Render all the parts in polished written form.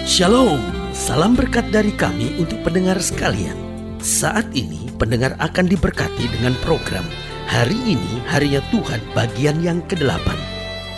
Shalom, salam berkat dari kami untuk pendengar sekalian. Saat ini pendengar akan diberkati dengan program Hari Ini Harinya Tuhan bagian yang ke-8.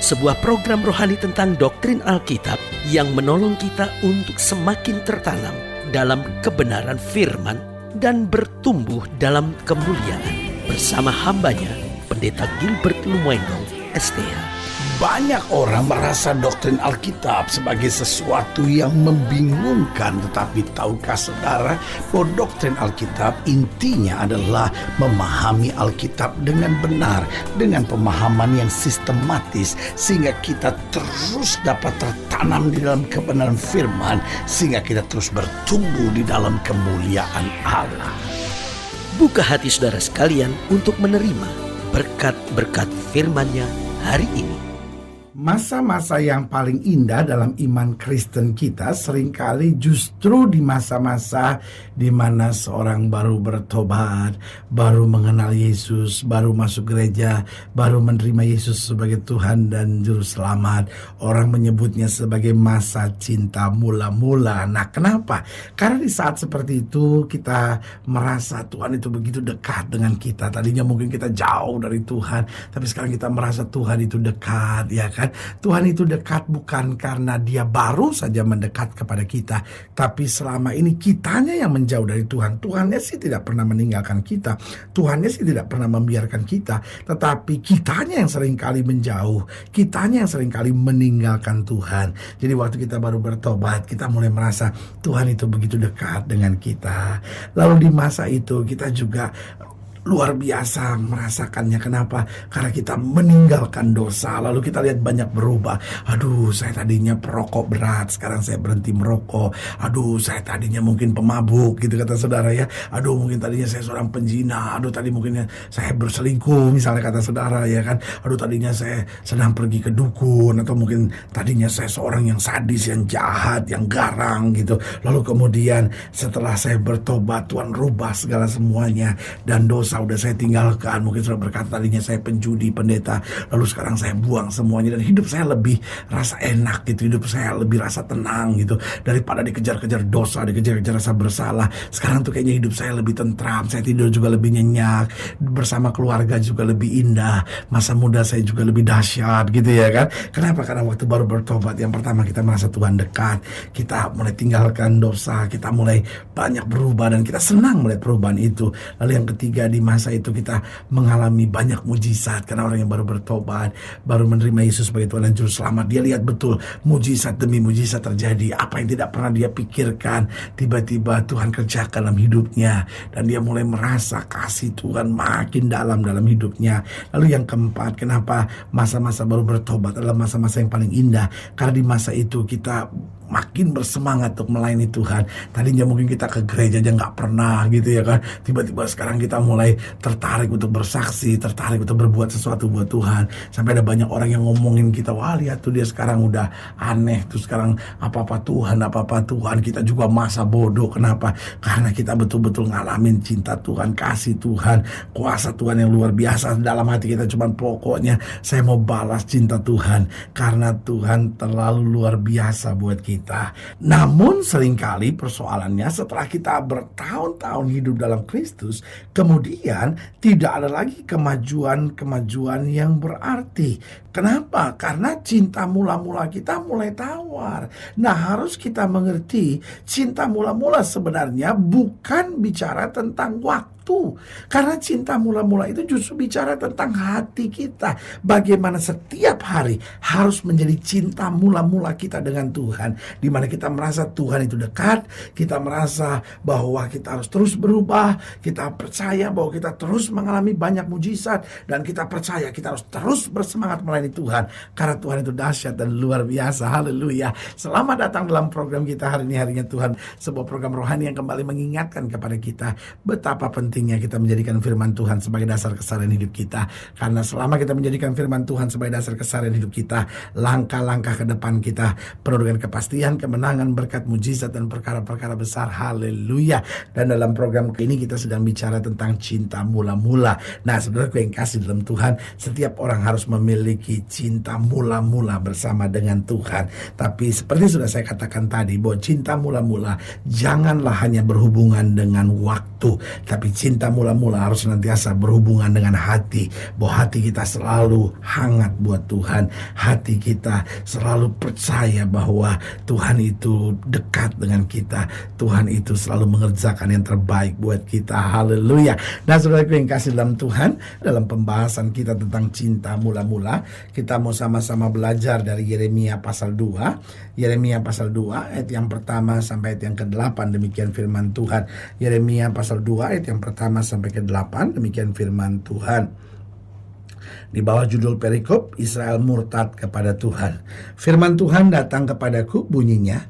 Sebuah program rohani tentang doktrin Alkitab yang menolong kita untuk semakin tertanam dalam kebenaran firman dan bertumbuh dalam kemuliaan. Bersama hambanya, Pendeta Gilbert Lumendo, STH. Banyak orang merasa doktrin Alkitab sebagai sesuatu yang membingungkan. Tetapi tahukah saudara bahwa doktrin Alkitab intinya adalah memahami Alkitab dengan benar, dengan pemahaman yang sistematis, sehingga kita terus dapat tertanam di dalam kebenaran firman, sehingga kita terus bertumbuh di dalam kemuliaan Allah. Buka hati saudara sekalian untuk menerima berkat-berkat firman-Nya hari ini. Masa-masa yang paling indah dalam iman Kristen kita seringkali justru di masa-masa di mana seorang baru bertobat, baru mengenal Yesus, baru masuk gereja, baru menerima Yesus sebagai Tuhan dan Juru Selamat. Orang menyebutnya sebagai masa cinta mula-mula. Nah, kenapa? Karena di saat seperti itu kita merasa Tuhan itu begitu dekat dengan kita. Tadinya mungkin kita jauh dari Tuhan, tapi sekarang kita merasa Tuhan itu dekat, ya kan? Tuhan itu dekat bukan karena dia baru saja mendekat kepada kita, tapi selama ini kitanya yang menjauh dari Tuhan. Tuhannya sih tidak pernah meninggalkan kita, Tuhannya sih tidak pernah membiarkan kita, tetapi kitanya yang seringkali menjauh, kitanya yang seringkali meninggalkan Tuhan. Jadi waktu kita baru bertobat, kita mulai merasa Tuhan itu begitu dekat dengan kita. Lalu di masa itu kita juga luar biasa merasakannya. Kenapa? Karena kita meninggalkan dosa. Lalu kita lihat banyak berubah. Aduh, saya tadinya perokok berat, sekarang saya berhenti merokok. Aduh, saya tadinya mungkin pemabuk, gitu kata saudara ya. Aduh, mungkin tadinya saya seorang penjina. Aduh, tadi mungkin saya berselingkuh, misalnya kata saudara ya kan. Aduh, tadinya saya sedang pergi ke dukun. Atau mungkin tadinya saya seorang yang sadis, yang jahat, yang garang gitu. Lalu kemudian setelah saya bertobat, Tuhan rubah segala semuanya. Dan dosa udah saya tinggalkan. Mungkin sudah berkata tadinya saya penjudi, pendeta, lalu sekarang saya buang semuanya, dan hidup saya lebih rasa enak gitu, hidup saya lebih rasa tenang gitu, daripada dikejar-kejar dosa, dikejar-kejar rasa bersalah. Sekarang tuh kayaknya hidup saya lebih tentram, saya tidur juga lebih nyenyak, bersama keluarga juga lebih indah, masa muda saya juga lebih dahsyat gitu ya kan. Kenapa? Karena waktu baru bertobat, yang pertama kita merasa Tuhan dekat, kita mulai tinggalkan dosa, kita mulai banyak berubah, dan kita senang melihat perubahan itu. Lalu yang ketiga, di masa itu kita mengalami banyak mujizat, karena orang yang baru bertobat, baru menerima Yesus sebagai Tuhan dan Juru Selamat, dia lihat betul mujizat demi mujizat terjadi. Apa yang tidak pernah dia pikirkan, tiba-tiba Tuhan kerjakan dalam hidupnya, dan dia mulai merasa kasih Tuhan makin dalam hidupnya. Lalu yang keempat, kenapa masa-masa baru bertobat adalah masa-masa yang paling indah? Karena di masa itu kita makin bersemangat untuk melayani Tuhan. Tadinya mungkin kita ke gereja aja nggak pernah gitu ya kan. Tiba-tiba sekarang kita mulai tertarik untuk bersaksi, tertarik untuk berbuat sesuatu buat Tuhan. Sampai ada banyak orang yang ngomongin kita, wah lihat tuh dia sekarang udah aneh tuh, sekarang apa-apa Tuhan. Kita juga masa bodoh. Kenapa? Karena kita betul-betul ngalamin cinta Tuhan, kasih Tuhan, kuasa Tuhan yang luar biasa dalam hati kita. Cuman pokoknya saya mau balas cinta Tuhan, karena Tuhan terlalu luar biasa buat kita. Namun seringkali persoalannya, setelah kita bertahun-tahun hidup dalam Kristus, kemudian tidak ada lagi kemajuan yang berarti. Kenapa? Karena cinta mula-mula kita mulai tawar. Nah, harus kita mengerti, cinta mula-mula sebenarnya bukan bicara tentang waktu. Karena cinta mula-mula itu justru bicara tentang hati kita. Bagaimana setiap hari harus menjadi cinta mula-mula kita dengan Tuhan, di mana kita merasa Tuhan itu dekat, kita merasa bahwa kita harus terus berubah, kita percaya bahwa kita terus mengalami banyak mujizat, dan kita percaya kita harus terus bersemangat melayani Tuhan, karena Tuhan itu dahsyat dan luar biasa. Haleluya. Selamat datang dalam program kita Hari Ini Harinya Tuhan, sebuah program rohani yang kembali mengingatkan kepada kita betapa pentingnya kita menjadikan firman Tuhan sebagai dasar keseharian hidup kita. Karena selama kita menjadikan firman Tuhan sebagai dasar keseharian hidup kita, langkah-langkah ke depan kita penuh dengan kepastian kepastian, kemenangan, berkat, mujizat, dan perkara-perkara besar. Haleluya. Dan dalam program ini kita sedang bicara tentang cinta mula-mula. Nah, saudaraku yang kasih dalam Tuhan, setiap orang harus memiliki cinta mula-mula bersama dengan Tuhan. Tapi seperti sudah saya katakan tadi, bahwa cinta mula-mula janganlah hanya berhubungan dengan waktu, tapi cinta mula-mula harus senantiasa berhubungan dengan hati. Bahwa hati kita selalu hangat buat Tuhan, hati kita selalu percaya bahwa Tuhan itu dekat dengan kita, Tuhan itu selalu mengerjakan yang terbaik buat kita. Haleluya. Nah, saudaraku yang kasih dalam Tuhan, dalam pembahasan kita tentang cinta mula-mula, kita mau sama-sama belajar dari Yeremia pasal 2. Yeremia pasal 2 ayat yang pertama sampai ayat yang ke-8. Demikian firman Tuhan. Yeremia pasal 2 ayat yang pertama sampai ke-8. Demikian firman Tuhan. Di bawah judul perikop, Israel murtad kepada Tuhan. Firman Tuhan datang kepadaku, bunyinya,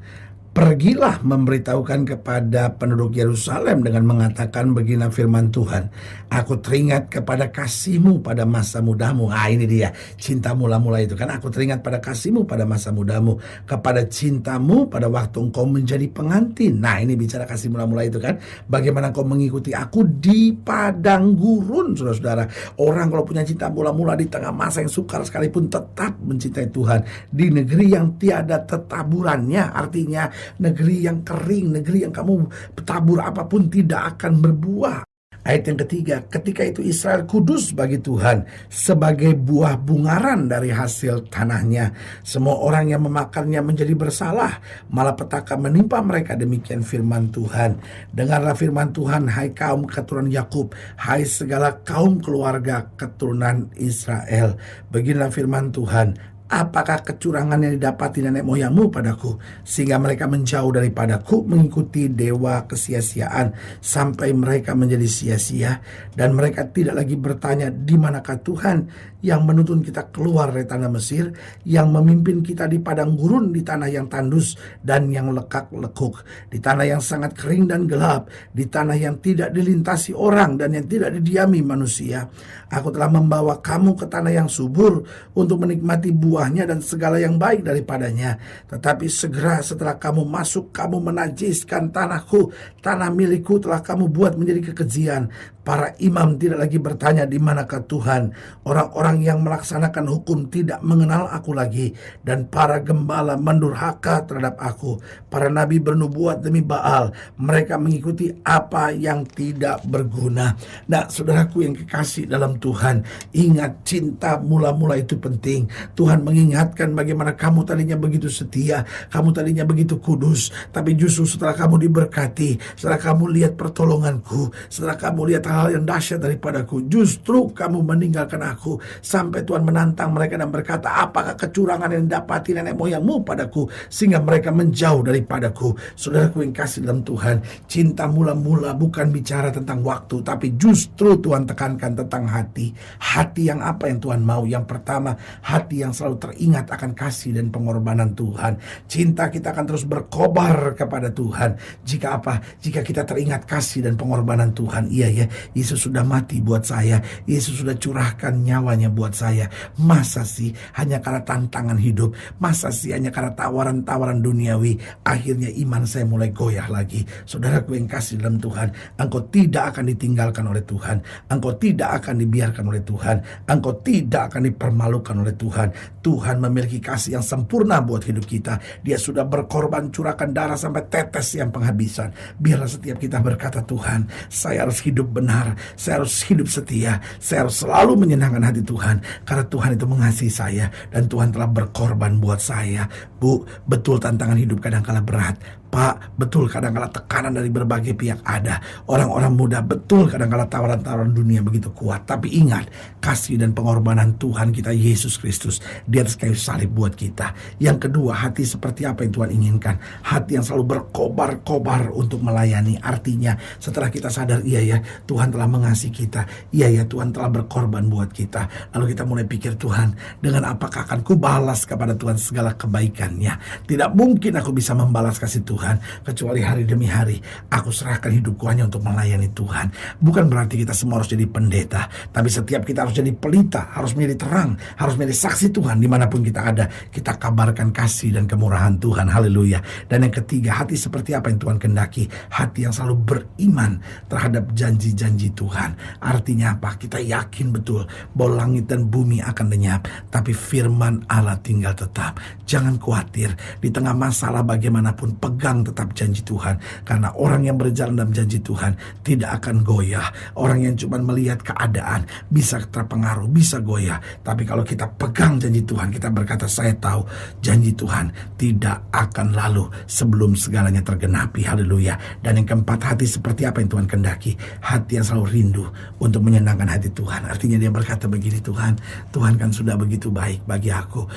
pergilah memberitahukan kepada penduduk Yerusalem dengan mengatakan, begini firman Tuhan, aku teringat kepada kasihmu pada masa mudamu. Ini dia cinta mula-mula itu kan. Aku teringat pada kasihmu pada masa mudamu, kepada cintamu pada waktu engkau menjadi pengantin. Nah, ini bicara kasih mula-mula itu kan. Bagaimana engkau mengikuti aku di padang gurun, saudara-saudara. Orang kalau punya cinta mula-mula di tengah masa yang sukar sekalipun tetap mencintai Tuhan. Di negeri yang tiada tetaburannya, artinya negeri yang kering, negeri yang kamu tabur apapun tidak akan berbuah. Ayat yang ketiga, ketika itu Israel kudus bagi Tuhan, sebagai buah bungaran dari hasil tanahnya. Semua orang yang memakannya menjadi bersalah, malapetaka menimpa mereka. Demikian firman Tuhan. Dengarlah firman Tuhan, hai kaum keturunan Yakub, hai segala kaum keluarga keturunan Israel. Beginilah firman Tuhan, apakah kecurangan yang didapati nenek moyangmu padaku, sehingga mereka menjauh daripadaku, mengikuti dewa kesia-siaan, sampai mereka menjadi sia-sia, dan mereka tidak lagi bertanya, di manakah Tuhan yang menuntun kita keluar dari tanah Mesir, yang memimpin kita di padang gurun, di tanah yang tandus dan yang lekak-lekuk, di tanah yang sangat kering dan gelap, di tanah yang tidak dilintasi orang dan yang tidak didiami manusia. Aku telah membawa kamu ke tanah yang subur untuk menikmati buahnya dan segala yang baik daripadanya. Tetapi segera setelah kamu masuk, kamu menajiskan tanahku, tanah milikku telah kamu buat menjadi kekejian. Para imam tidak lagi bertanya, di manakah Tuhan. Orang-orang yang melaksanakan hukum tidak mengenal aku lagi, dan para gembala mendurhaka terhadap aku. Para nabi bernubuat demi Baal, mereka mengikuti apa yang tidak berguna. Nah, saudaraku yang kekasih dalam Tuhan, ingat cinta mula-mula itu penting. Tuhan mengingatkan bagaimana kamu tadinya begitu setia, kamu tadinya begitu kudus, tapi justru setelah kamu diberkati, setelah kamu lihat pertolonganku, setelah kamu lihat hal yang dahsyat daripadaku, justru kamu meninggalkan aku. Sampai Tuhan menantang mereka dan berkata, apakah kecurangan yang didapati nenek moyangmu padaku, sehingga mereka menjauh daripadaku. Saudaraku yang kasih dalam Tuhan, cinta mula-mula bukan bicara tentang waktu, tapi justru Tuhan tekankan tentang hati. Hati yang apa yang Tuhan mau? Yang pertama, hati yang selalu teringat akan kasih dan pengorbanan Tuhan. Cinta kita akan terus berkobar kepada Tuhan. Jika apa? Jika kita teringat kasih dan pengorbanan Tuhan. Iya ya, Yesus sudah mati buat saya, Yesus sudah curahkan nyawanya buat saya. Masa sih hanya karena tantangan hidup, masa sih hanya karena tawaran-tawaran duniawi, akhirnya iman saya mulai goyah lagi. Saudaraku yang kasih dalam Tuhan, engkau tidak akan ditinggalkan oleh Tuhan, engkau tidak akan dibiarkan oleh Tuhan, engkau tidak akan dipermalukan oleh Tuhan. Tuhan memiliki kasih yang sempurna buat hidup kita. Dia sudah berkorban, curahkan darah sampai tetes yang penghabisan. Biarlah setiap kita berkata, Tuhan, saya harus hidup benar, saya harus hidup setia, saya harus selalu menyenangkan hati Tuhan, karena Tuhan itu mengasihi saya dan Tuhan telah berkorban buat saya. Bu, betul tantangan hidup kadang-kala berat. Pak, betul kadang-kala tekanan dari berbagai pihak ada. Orang-orang muda, betul kadang-kala tawaran-tawaran dunia begitu kuat. Tapi ingat, kasih dan pengorbanan Tuhan kita Yesus Kristus di atas kayu salib buat kita. Yang kedua, hati seperti apa yang Tuhan inginkan. Hati yang selalu berkobar-kobar untuk melayani. Artinya, setelah kita sadar, iya ya, Tuhan telah mengasihi kita. Iya ya, Tuhan telah berkorban buat kita. Lalu kita mulai pikir, Tuhan, dengan apakah akan ku balas kepada Tuhan segala kebaikannya? Tidak mungkin aku bisa membalas kasih Tuhan. Tuhan. Kecuali hari demi hari aku serahkan hidupku hanya untuk melayani Tuhan. Bukan berarti kita semua harus jadi pendeta, tapi setiap kita harus jadi pelita, harus menjadi terang, harus menjadi saksi Tuhan dimanapun kita ada. Kita kabarkan kasih dan kemurahan Tuhan. Haleluya. Dan yang ketiga, hati seperti apa yang Tuhan kehendaki? Hati yang selalu beriman terhadap janji-janji Tuhan. Artinya apa? Kita yakin betul bahwa langit dan bumi akan lenyap, tapi firman Allah tinggal tetap. Jangan khawatir di tengah masalah bagaimanapun, pegang tetap janji Tuhan. Karena orang yang berjalan dalam janji Tuhan tidak akan goyah. Orang yang cuma melihat keadaan bisa terpengaruh, bisa goyah. Tapi kalau kita pegang janji Tuhan, kita berkata, saya tahu janji Tuhan tidak akan lalu sebelum segalanya tergenapi. Haleluya. Dan yang keempat, hati seperti apa yang Tuhan kehendaki? Hati yang selalu rindu untuk menyenangkan hati Tuhan. Artinya dia berkata begini, Tuhan kan sudah begitu baik bagi aku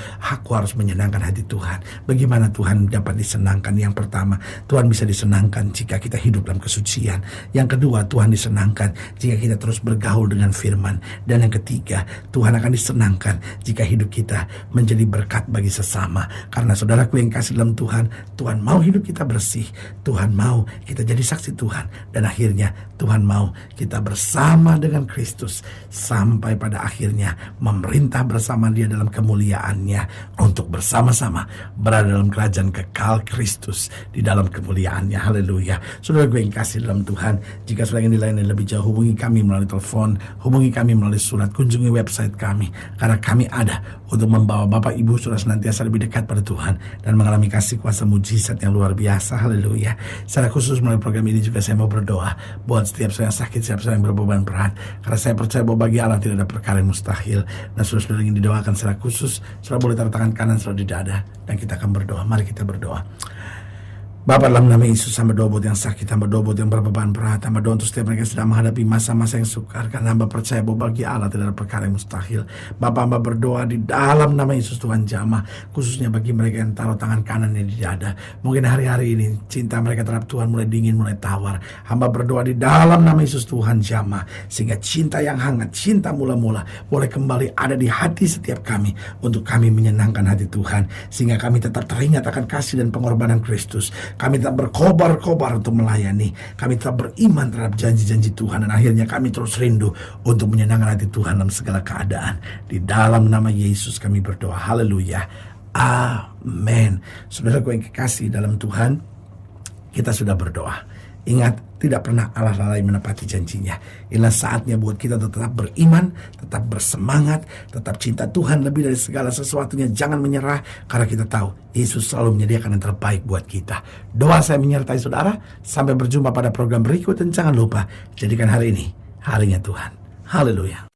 harus menyenangkan hati Tuhan. Bagaimana Tuhan dapat disenangkan? Yang pertama, Tuhan bisa disenangkan jika kita hidup dalam kesucian. Yang kedua, Tuhan disenangkan jika kita terus bergaul dengan firman. Dan yang ketiga, Tuhan akan disenangkan jika hidup kita menjadi berkat bagi sesama. Karena saudaraku yang kasih dalam Tuhan, Tuhan mau hidup kita bersih, Tuhan mau kita jadi saksi Tuhan, dan akhirnya Tuhan mau kita bersama dengan Kristus sampai pada akhirnya memerintah bersama Dia dalam kemuliaannya, untuk bersama-sama berada dalam kerajaan kekal Kristus di dalam kemuliaannya. Haleluya. Saudara gue yang kasih dalam Tuhan, jika saudara ingin dilayani lebih jauh, hubungi kami melalui telepon, hubungi kami melalui surat, kunjungi website kami, karena kami ada untuk membawa Bapak Ibu saudara senantiasa lebih dekat pada Tuhan dan mengalami kasih kuasa mujizat yang luar biasa. Haleluya. Secara khusus melalui program ini juga saya mau berdoa buat setiap saya yang sakit, setiap saya yang berbeban berat, karena saya percaya bahwa bagi Allah tidak ada perkara yang mustahil. Dan saudara ingin didoakan secara khusus, saudara boleh taruh tangan kanan saudara di dada, dan kita akan berdoa. Mari kita berdoa. Bapa, dalam nama Yesus, hamba doa buat yang sakit, hamba doa buat yang berbeban berat, hamba doa untuk setiap mereka yang sedang menghadapi masa-masa yang sukar, karena hamba percaya bahwa bagi Allah tidak ada perkara yang mustahil. Bapa, hamba berdoa di dalam nama Yesus, Tuhan jamah, khususnya bagi mereka yang taruh tangan kanannya di dada. Mungkin hari-hari ini cinta mereka terhadap Tuhan mulai dingin, mulai tawar. Hamba berdoa di dalam nama Yesus, Tuhan jamah, sehingga cinta yang hangat, cinta mula-mula boleh kembali ada di hati setiap kami, untuk kami menyenangkan hati Tuhan, sehingga kami tetap teringat akan kasih dan pengorbanan Kristus. Kami tetap berkobar-kobar untuk melayani. Kami tetap beriman terhadap janji-janji Tuhan. Dan akhirnya kami terus rindu untuk menyenangkan hati Tuhan dalam segala keadaan. Di dalam nama Yesus kami berdoa. Haleluya. Amin. Saudaraku yang kekasih dalam Tuhan, kita sudah berdoa. Ingat, tidak pernah Allah lalai menepati janjinya. Inilah saatnya buat kita tetap beriman, tetap bersemangat, tetap cinta Tuhan lebih dari segala sesuatunya. Jangan menyerah, karena kita tahu Yesus selalu menyediakan yang terbaik buat kita. Doa saya menyertai saudara. Sampai berjumpa pada program berikut, dan jangan lupa jadikan hari ini harinya Tuhan. Haleluya.